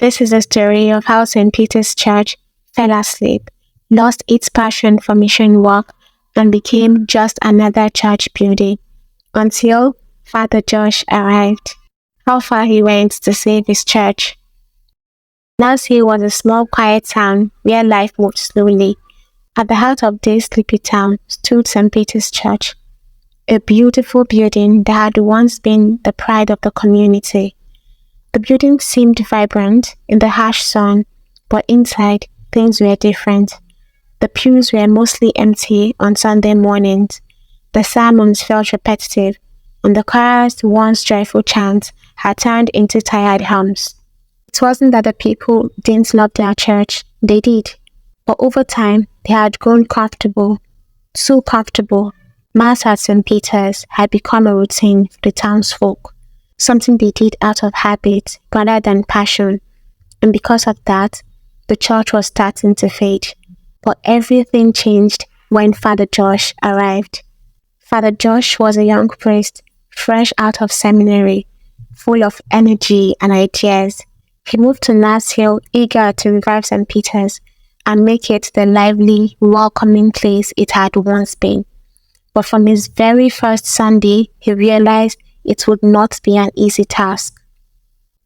This is a story of how St. Peter's Church fell asleep, lost its passion for mission work, and became just another church building until Father Josh arrived. How far he went to save his church. Nancy was a small, quiet town where life moved slowly. At the heart of this sleepy town stood St. Peter's Church, a beautiful building that had once been the pride of the community. The building seemed vibrant in the harsh sun, but inside, things were different. The pews were mostly empty on Sunday mornings. The sermons felt repetitive, and the choir's once joyful chants had turned into tired hums. It wasn't that the people didn't love their church, they did. But over time, they had grown comfortable, too comfortable. Mass at St. Peter's had become a routine for the townsfolk, something they did out of habit rather than passion. And because of that, the church was starting to fade. But everything changed when Father Josh arrived. Father Josh was a young priest, fresh out of seminary, full of energy and ideas. He moved to Nars Hill eager to revive St. Peter's and make it the lively, welcoming place it had once been. But from his very first Sunday, he realized it would not be an easy task.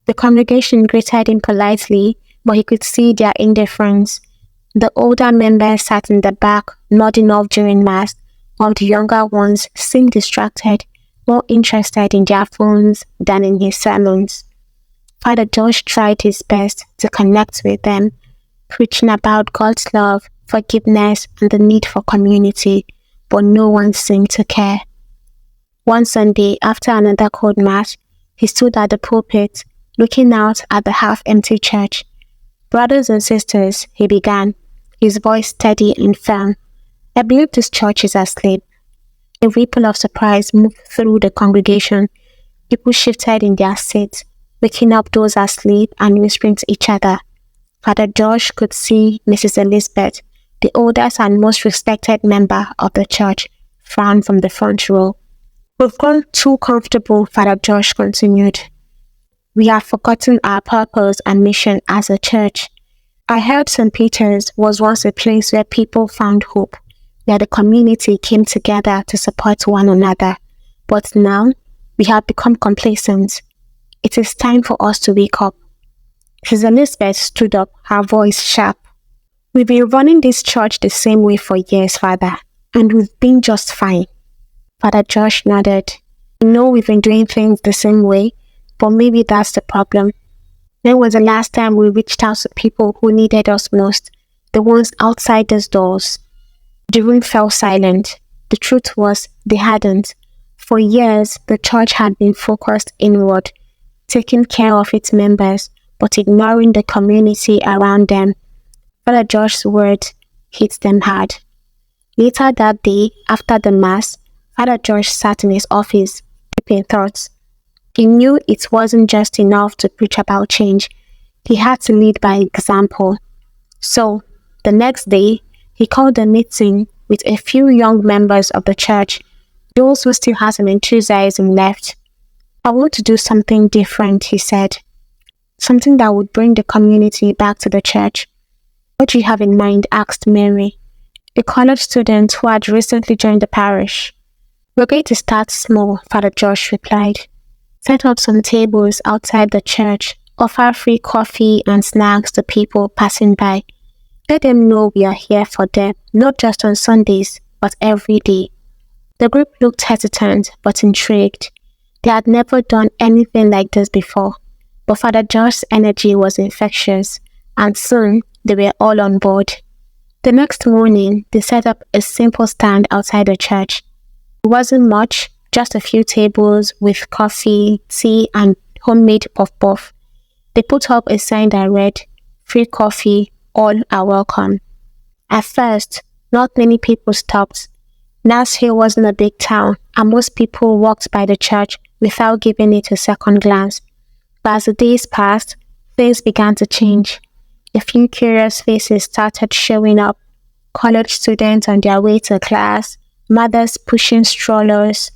The congregation greeted him politely, but he could see their indifference. The older members sat in the back, nodding off during Mass, while the younger ones seemed distracted, more interested in their phones than in his sermons. Father Josh tried his best to connect with them, preaching about God's love, forgiveness, and the need for community, but no one seemed to care. One Sunday, after another cold Mass, he stood at the pulpit, looking out at the half-empty church. "Brothers and sisters," he began, his voice steady and firm, "I believe this church is asleep." A ripple of surprise moved through the congregation. People shifted in their seats, waking up those asleep and whispering to each other. Father Josh could see Mrs. Elizabeth, the oldest and most respected member of the church, frown from the front row. "We've grown too comfortable," Father Josh continued. "We have forgotten our purpose and mission as a church. I heard St. Peter's was once a place where people found hope, where the community came together to support one another. But now, we have become complacent. It is time for us to wake up." Mrs. Elizabeth stood up, her voice sharp. "We've been running this church the same way for years, Father, and we've been just fine." Father Josh nodded. "I know we've been doing things the same way, but maybe that's the problem. When was the last time we reached out to people who needed us most, the ones outside those doors?" The room fell silent. The truth was, they hadn't. For years, the church had been focused inward, taking care of its members, but ignoring the community around them. Father Josh's words hit them hard. Later that day, after the Mass, Father Josh sat in his office, deep in thoughts. He knew it wasn't just enough to preach about change. He had to lead by example. So, the next day, he called a meeting with a few young members of the church, those who still had some enthusiasm left. "I want to do something different," he said. "Something that would bring the community back to the church." "What do you have in mind?" asked Mary, a college student who had recently joined the parish. "We're going to start small," Father Josh replied. "Set up some tables outside the church, offer free coffee and snacks to people passing by. Let them know we are here for them, not just on Sundays, but every day." The group looked hesitant but intrigued. They had never done anything like this before, but Father Josh's energy was infectious, and soon they were all on board. The next morning, they set up a simple stand outside the church. It wasn't much, just a few tables with coffee, tea, and homemade puff-puff. They put up a sign that read, "Free coffee, all are welcome." At first, not many people stopped. Nars Hill wasn't a big town, and most people walked by the church without giving it a second glance. But as the days passed, things began to change. A few curious faces started showing up. College students on their way to class, mothers pushing strollers,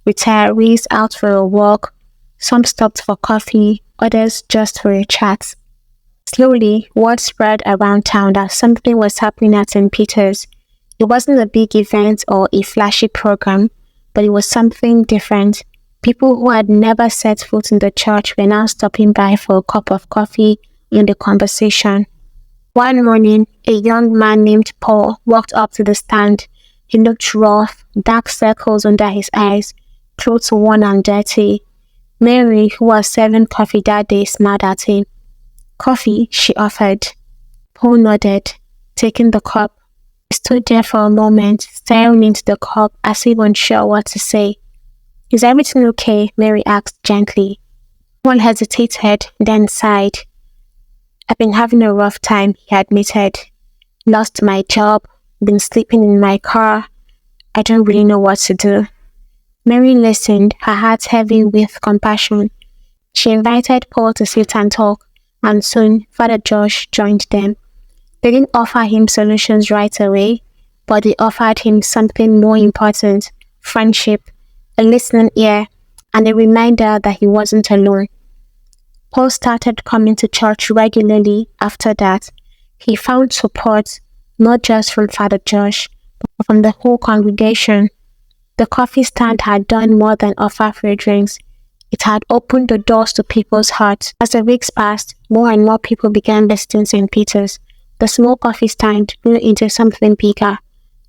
retirees out for a walk. Some stopped for coffee, others just for a chat. Slowly, word spread around town that something was happening at St. Peter's. It wasn't a big event or a flashy program, but it was something different. People who had never set foot in the church were now stopping by for a cup of coffee and a conversation. One morning, a young man named Paul walked up to the stand. He looked rough, dark circles under his eyes, clothes worn and dirty. Mary, who was serving coffee that day, smiled at him. "Coffee," she offered. Paul nodded, taking the cup. He stood there for a moment, staring into the cup as if unsure what to say. "Is everything okay?" Mary asked gently. Paul hesitated, then sighed. "I've been having a rough time," he admitted. "Lost my job, been sleeping in my car. I don't really know what to do." Mary listened, her heart heavy with compassion. She invited Paul to sit and talk, and soon Father Josh joined them. They didn't offer him solutions right away, but they offered him something more important: friendship, a listening ear, and a reminder that he wasn't alone. Paul started coming to church regularly after that. He found support, not just from Father Josh, but from the whole congregation. The coffee stand had done more than offer free drinks. It had opened the doors to people's hearts. As the weeks passed, more and more people began visiting St. Peter's. The small coffee stand grew into something bigger.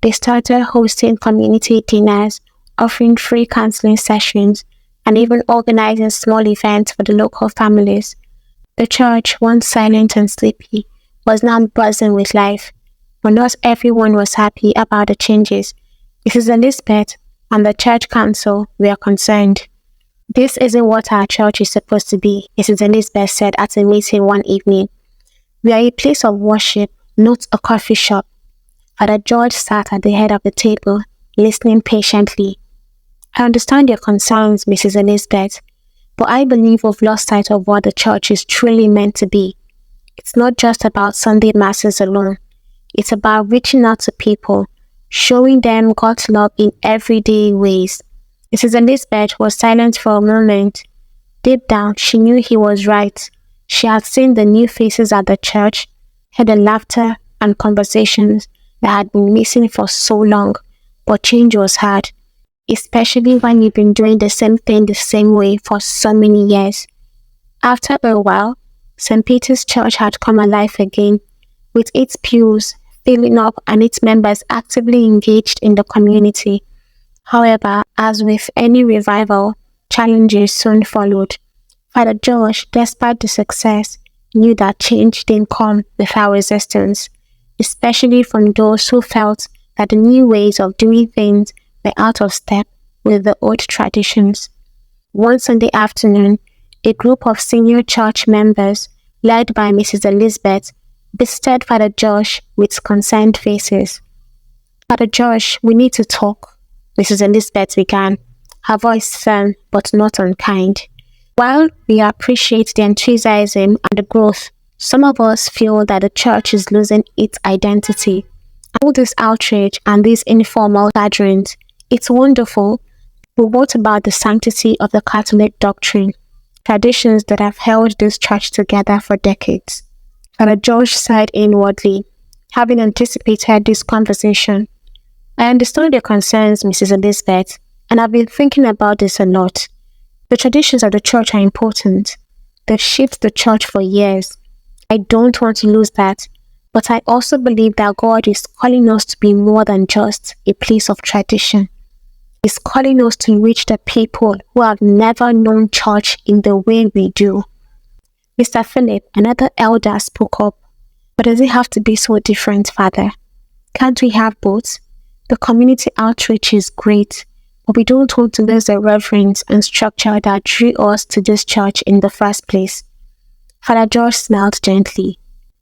They started hosting community dinners, offering free counseling sessions, and even organizing small events for the local families. The church, once silent and sleepy, was now buzzing with life. But not everyone was happy about the changes. Mrs. Elizabeth and the church council were concerned. "This isn't what our church is supposed to be," Mrs. Elizabeth said at a meeting one evening. "We are a place of worship, not a coffee shop." Father George sat at the head of the table, listening patiently. "I understand your concerns, Mrs. Elizabeth, but I believe we've lost sight of what the church is truly meant to be. It's not just about Sunday masses alone. It's about reaching out to people, showing them God's love in everyday ways." Mrs. Elizabeth was silent for a moment. Deep down, she knew he was right. She had seen the new faces at the church, heard the laughter and conversations that had been missing for so long, but change was hard, especially when you've been doing the same thing the same way for so many years. After a while, St. Peter's Church had come alive again, with its pews filling up and its members actively engaged in the community. However, as with any revival, challenges soon followed. Father Josh, despite the success, knew that change didn't come without resistance, especially from those who felt that the new ways of doing things were out of step with the old traditions. One Sunday afternoon, a group of senior church members, led by Mrs. Elizabeth, visited Father Josh with concerned faces. "Father Josh, we need to talk," Mrs. Elizabeth began, her voice firm but not unkind. "While we appreciate the enthusiasm and the growth, some of us feel that the church is losing its identity. All this outrage and these informal gatherings, it's wonderful, but what about the sanctity of the Catholic doctrine, traditions that have held this church together for decades?" Father George sighed inwardly, having anticipated this conversation. "I understand your concerns, Mrs. Elizabeth, and I've been thinking about this a lot. The traditions of the church are important. They've shaped the church for years. I don't want to lose that, but I also believe that God is calling us to be more than just a place of tradition. He's calling us to reach the people who have never known church in the way we do." Mr. Philip, another elder, spoke up. "But does it have to be so different, Father? Can't we have both? The community outreach is great, but we don't want to lose the reverence and structure that drew us to this church in the first place." Father George smiled gently.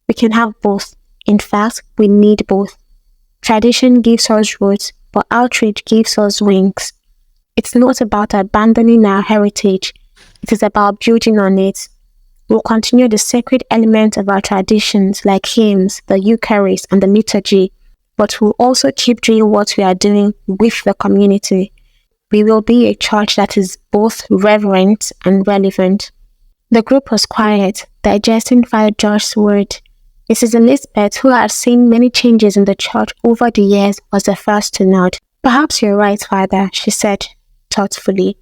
"We can have both. In fact, we need both. Tradition gives us roots, but outreach gives us wings. It's not about abandoning our heritage. It is about building on it. We'll continue the sacred elements of our traditions like hymns, the Eucharist, and the liturgy, but we'll also keep doing what we are doing with the community. We will be a church that is both reverent and relevant." The group was quiet, digesting Father Josh's word. Mrs. Elizabeth, who had seen many changes in the church over the years, was the first to nod. "Perhaps you're right, Father," she said thoughtfully.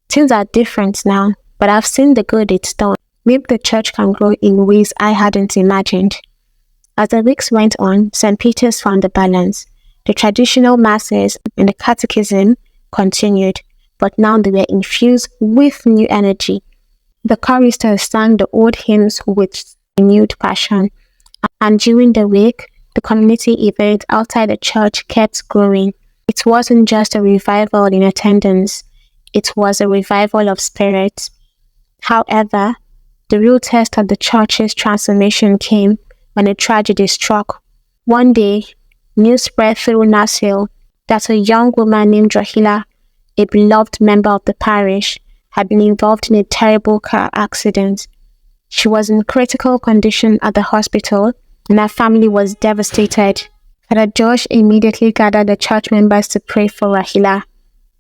"Things are different now, but I've seen the good it's done. Maybe the church can grow in ways I hadn't imagined." As the weeks went on, St. Peter's found the balance. The traditional masses and the catechism continued, but now they were infused with new energy. The choristers sang the old hymns with renewed passion, and during the week, the community event outside the church kept growing. It wasn't just a revival in attendance, it was a revival of spirit. However, the real test of the church's transformation came when a tragedy struck. One day, news spread through Nassau that a young woman named Rahila, a beloved member of the parish, had been involved in a terrible car accident. She was in critical condition at the hospital, and her family was devastated. Father Josh immediately gathered the church members to pray for Rahila,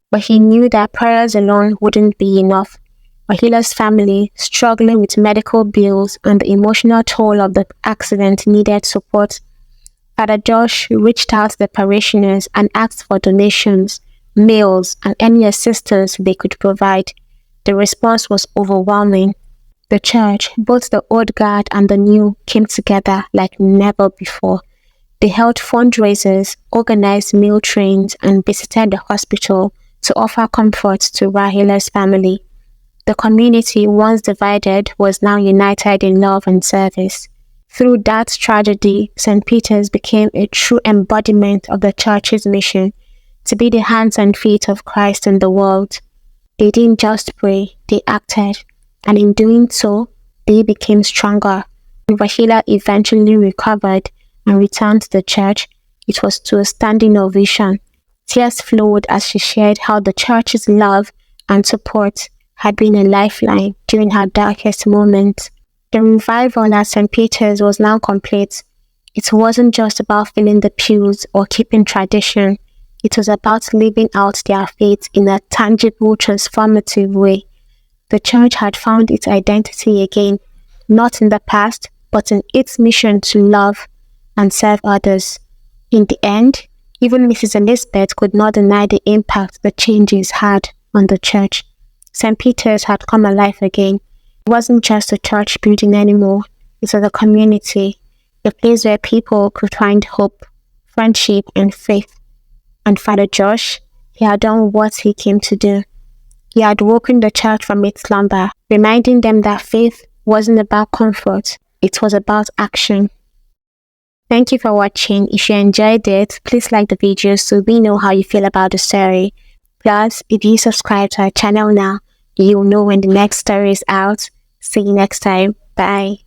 but he knew that prayers alone wouldn't be enough. Rahila's family, struggling with medical bills and the emotional toll of the accident, needed support. Father Josh reached out to the parishioners and asked for donations, meals, and any assistance they could provide. The response was overwhelming. The church, both the old guard and the new, came together like never before. They held fundraisers, organized meal trains, and visited the hospital to offer comfort to Rahila's family. The community, once divided, was now united in love and service. Through that tragedy, St. Peter's became a true embodiment of the church's mission to be the hands and feet of Christ in the world. They didn't just pray, they acted, and in doing so, they became stronger. When Rahila eventually recovered and returned to the church, it was to a standing ovation. Tears flowed as she shared how the church's love and support had been a lifeline during her darkest moments. The revival at St. Peter's was now complete. It wasn't just about filling the pews or keeping tradition. It was about living out their faith in a tangible, transformative way. The church had found its identity again, not in the past, but in its mission to love and serve others. In the end, even Mrs. Elizabeth could not deny the impact the changes had on the church. St. Peter's had come alive again. It wasn't just a church building anymore. It was a community, a place where people could find hope, friendship, and faith. And Father Josh, he had done what he came to do. He had woken the church from its slumber, reminding them that faith wasn't about comfort, it was about action. Thank you for watching. If you enjoyed it, please like the video so we know how you feel about the story. Plus, if you subscribe to our channel now, you'll know when the next story is out. See you next time. Bye.